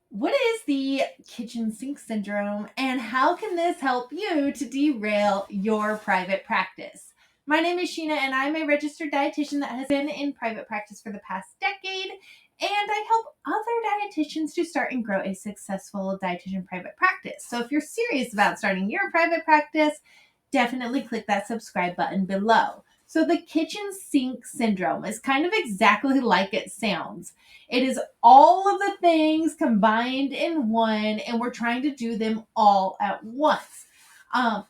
What is the kitchen sink syndrome, and how can this help you to derail your private practice? My name is Sheena, and I'm a registered dietitian that has been in private practice for the past decade. And I help other dietitians to start and grow a successful dietitian private practice. So if you're serious about starting your private practice, definitely click that subscribe button below. So, the kitchen sink syndrome is kind of exactly like it sounds. It is all of the things combined in one, and we're trying to do them all at once.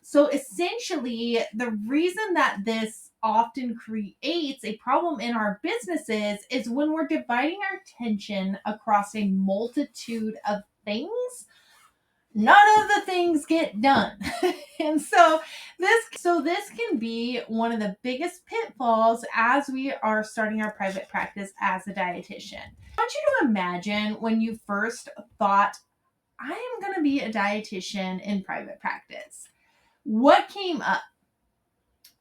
So essentially, the reason that this often creates a problem in our businesses is when we're dividing our attention across a multitude of things, none of the things get done. And so this can be one of the biggest pitfalls as we are starting our private practice as a dietitian. I want you to imagine when you first thought, I am going to be a dietitian in private practice. What came up?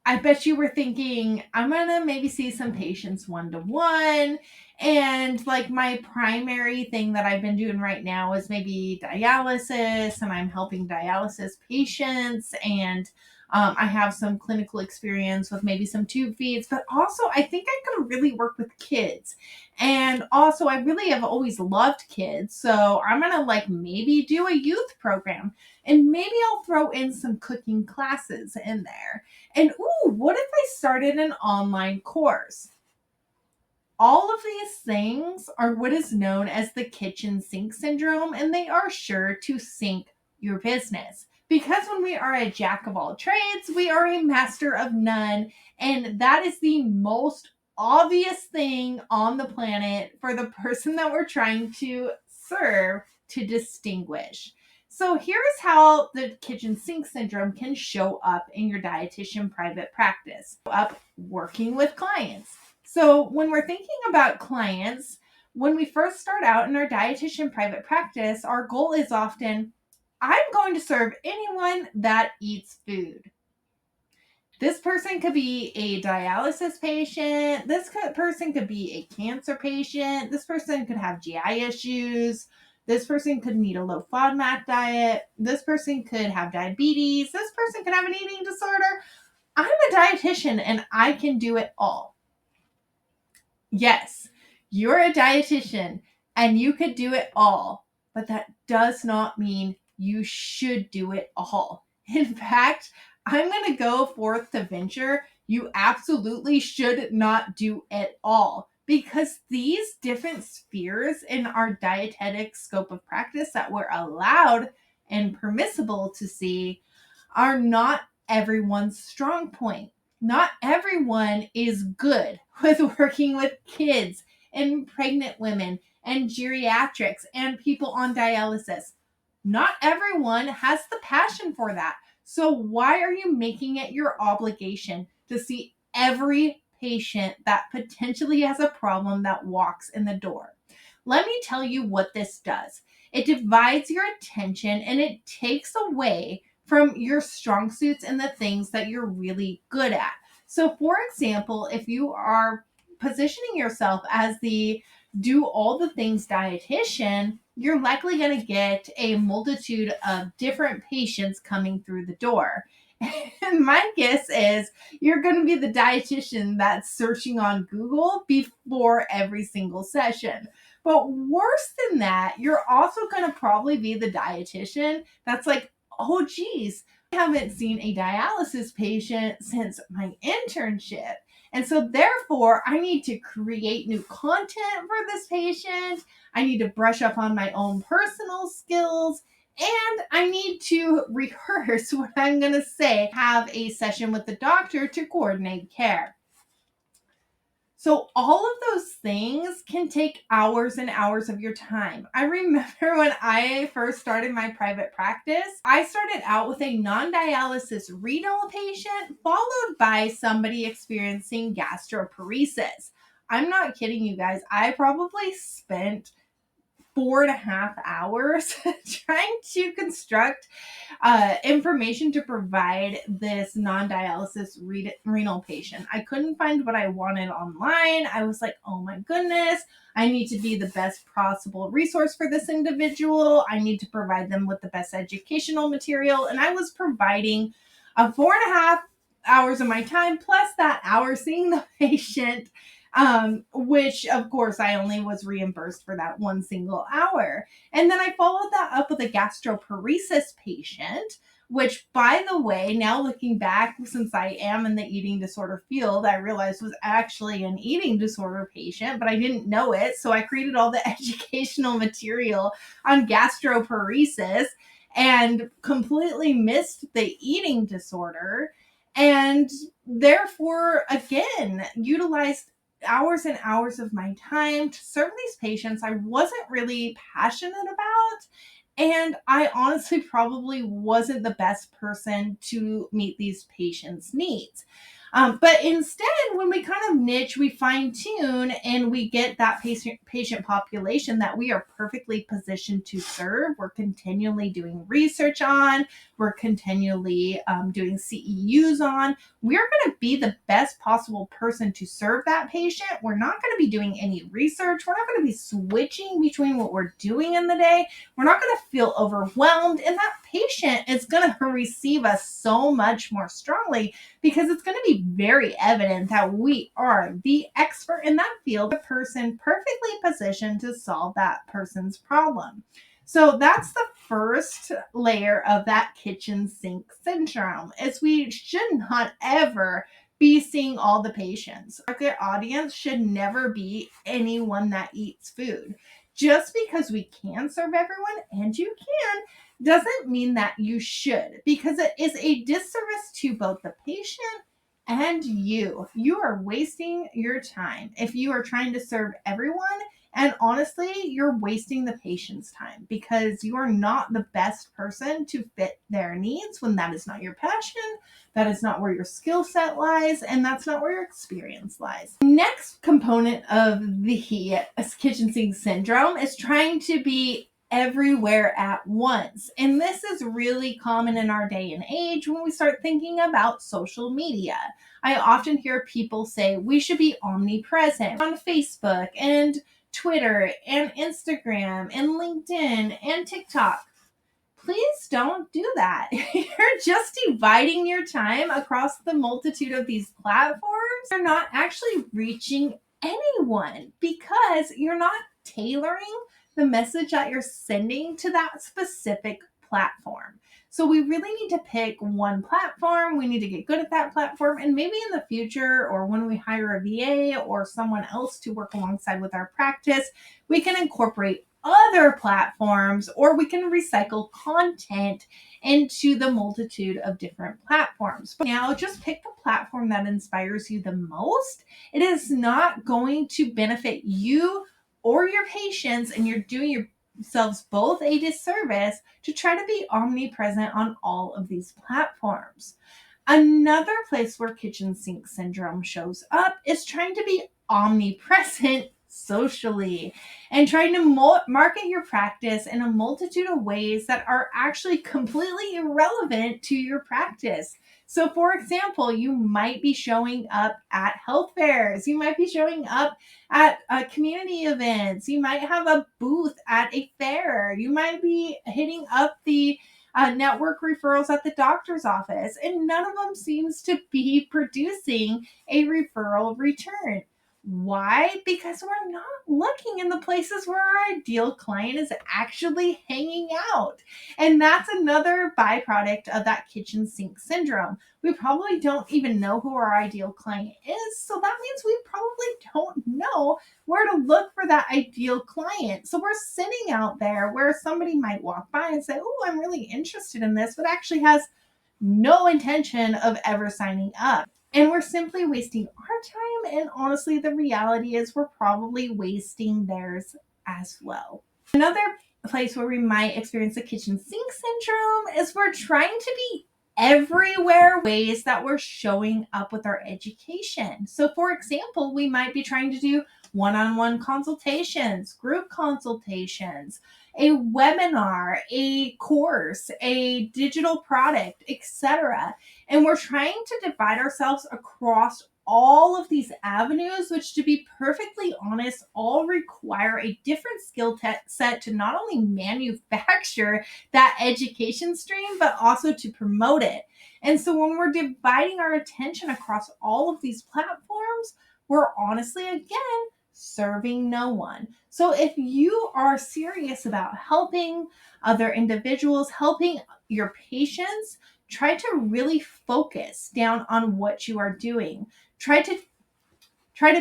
I bet you were thinking, I'm going to maybe see some patients one-to-one. And like my primary thing that I've been doing right now is maybe dialysis, and I'm helping dialysis patients. And I have some clinical experience with maybe some tube feeds, but also I think I could really work with kids. And also, I really have always loved kids. So I'm going to like maybe do a youth program, and maybe I'll throw in some cooking classes in there. And ooh, what if I started an online course? All of these things are what is known as the kitchen sink syndrome, and they are sure to sink your business. Because when we are a jack of all trades, we are a master of none. And that is the most obvious thing on the planet for the person that we're trying to serve to distinguish. So here's how the kitchen sink syndrome can show up in your dietitian private practice. Up working with clients. So when we're thinking about clients, when we first start out in our dietitian private practice, our goal is often, I'm going to serve anyone that eats food. This person could be a dialysis patient. This person could be a cancer patient. This person could have GI issues. This person could need a low FODMAP diet. This person could have diabetes. This person could have an eating disorder. I'm a dietitian and I can do it all. Yes, you're a dietitian and you could do it all, but that does not mean you should do it all. In fact, I'm going to go forth to venture you absolutely should not do it all, because these different spheres in our dietetic scope of practice that we're allowed and permissible to see are not everyone's strong point. Not everyone is good with working with kids and pregnant women and geriatrics and people on dialysis. Not everyone has the passion for that. So why are you making it your obligation to see every patient that potentially has a problem that walks in the door? Let me tell you what this does. It divides your attention and it takes away from your strong suits and the things that you're really good at. So, for example, if you are positioning yourself as the do all the things dietitian, you're likely going to get a multitude of different patients coming through the door. And my guess is you're going to be the dietitian that's searching on Google before every single session. But worse than that, you're also going to probably be the dietitian that's like, oh, geez, I haven't seen a dialysis patient since my internship. And so, therefore, I need to create new content for this patient. I need to brush up on my own personal skills. And I need to rehearse what I'm going to say, have a session with the doctor to coordinate care. So all of those things can take hours and hours of your time. I remember when I first started my private practice, I started out with a non-dialysis renal patient, followed by somebody experiencing gastroparesis. I'm not kidding you guys. I probably spent 4.5 hours trying to construct information to provide this non-dialysis renal patient. I couldn't find what I wanted online. I was like, oh my goodness, I need to be the best possible resource for this individual. I need to provide them with the best educational material. And I was providing 4.5 hours of my time plus that hour seeing the patient, which of course I only was reimbursed for that one single hour. And then I followed that up with a gastroparesis patient, which, by the way, now looking back, since I am in the eating disorder field, I realized was actually an eating disorder patient, but I didn't know it. So I created all the educational material on gastroparesis and completely missed the eating disorder. And therefore, again, utilized hours and hours of my time to serve these patients I wasn't really passionate about. And I honestly probably wasn't the best person to meet these patients' needs. But instead, when we kind of niche, we fine tune, and we get that patient population that we are perfectly positioned to serve. We're continually doing research on, we're continually doing CEUs on. We're going to be the best possible person to serve that patient. We're not going to be doing any research. We're not going to be switching between what we're doing in the day. We're not going to feel overwhelmed. And that patient is going to receive us so much more strongly because it's going to be very evident that we are the expert in that field, the person perfectly positioned to solve that person's problem. So that's the first layer of that kitchen sink syndrome, is we should not ever be seeing all the patients. Our target audience should never be anyone that eats food. Just because we can serve everyone, and you can, doesn't mean that you should, because it is a disservice to both the patient and you. You are wasting your time if you are trying to serve everyone. And honestly, you're wasting the patient's time because you are not the best person to fit their needs when that is not your passion, that is not where your skill set lies, and that's not where your experience lies. Next component of the kitchen sink syndrome is trying to be everywhere at once. And this is really common in our day and age when we start thinking about social media. I often hear people say we should be omnipresent on Facebook and Twitter and Instagram and LinkedIn and TikTok. Please don't do that. You're just dividing your time across the multitude of these platforms. You're not actually reaching anyone because you're not tailoring the message that you're sending to that specific platform. So we really need to pick one platform. We need to get good at that platform. And maybe in the future, or when we hire a VA or someone else to work alongside with our practice, we can incorporate other platforms, or we can recycle content into the multitude of different platforms. But now just pick the platform that inspires you the most. It is not going to benefit you or your patients, and you're doing yourselves both a disservice to try to be omnipresent on all of these platforms. Another place where kitchen sink syndrome shows up is trying to be omnipresent socially and trying to market your practice in a multitude of ways that are actually completely irrelevant to your practice. So, for example, you might be showing up at health fairs. You might be showing up at community events. You might have a booth at a fair. You might be hitting up the network referrals at the doctor's office, and none of them seems to be producing a referral return. Why? Because we're not looking in the places where our ideal client is actually hanging out. And that's another byproduct of that kitchen sink syndrome. We probably don't even know who our ideal client is. So that means we probably don't know where to look for that ideal client. So we're sitting out there where somebody might walk by and say, oh, I'm really interested in this, but actually has no intention of ever signing up. And we're simply wasting our time. And honestly, the reality is we're probably wasting theirs as well. Another place where we might experience the kitchen sink syndrome is we're trying to be everywhere ways that we're showing up with our education. So for example, we might be trying to do one-on-one consultations, group consultations, a webinar, a course, a digital product, etc. And we're trying to divide ourselves across all of these avenues, which, to be perfectly honest, all require a different skill set to not only manufacture that education stream, but also to promote it. And so when we're dividing our attention across all of these platforms, we're honestly, again, serving no one. So if you are serious about helping other individuals, helping your patients, try to really focus down on what you are doing. Try to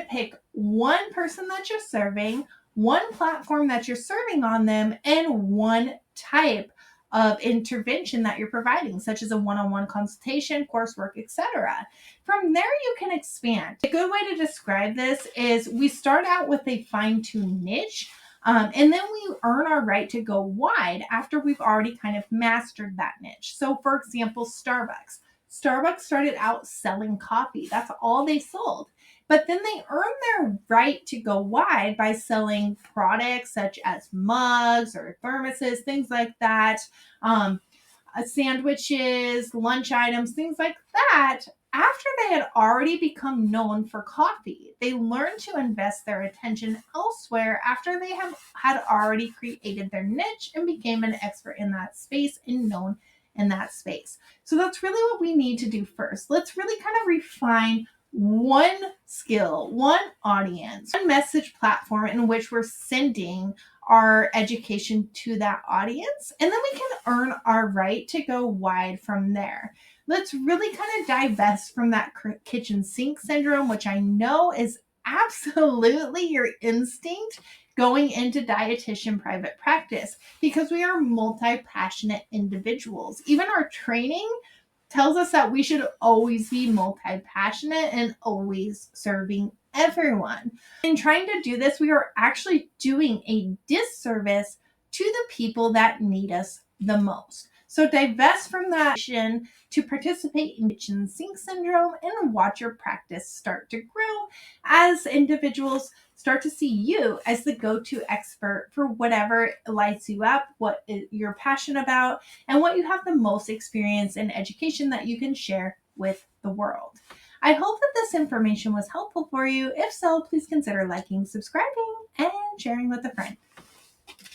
pick one person that you're serving, one platform that you're serving on them, and one type of intervention that you're providing, such as a one-on-one consultation, coursework, etc. From there, you can expand. A good way to describe this is we start out with a fine-tuned niche, and then we earn our right to go wide after we've already kind of mastered that niche. So, for example, Starbucks. Starbucks started out selling coffee. That's all they sold. But then they earn their right to go wide by selling products such as mugs or thermoses, things like that, sandwiches, lunch items, things like that. After they had already become known for coffee, they learned to invest their attention elsewhere after they had already created their niche and became an expert in that space and known in that space. So that's really what we need to do first. Let's really kind of refine one skill, one audience, one message platform in which we're sending our education to that audience, and then we can earn our right to go wide from there. Let's really kind of divest from that kitchen sink syndrome, which I know is absolutely your instinct going into dietitian private practice, because we are multi-passionate individuals. Even our training tells us that we should always be multi-passionate and always serving everyone. In trying to do this, we are actually doing a disservice to the people that need us the most. So divest from that to participate in kitchen sink syndrome and watch your practice start to grow as individuals start to see you as the go-to expert for whatever lights you up, what you're passionate about, and what you have the most experience in education that you can share with the world. I hope that this information was helpful for you. If so, please consider liking, subscribing, and sharing with a friend.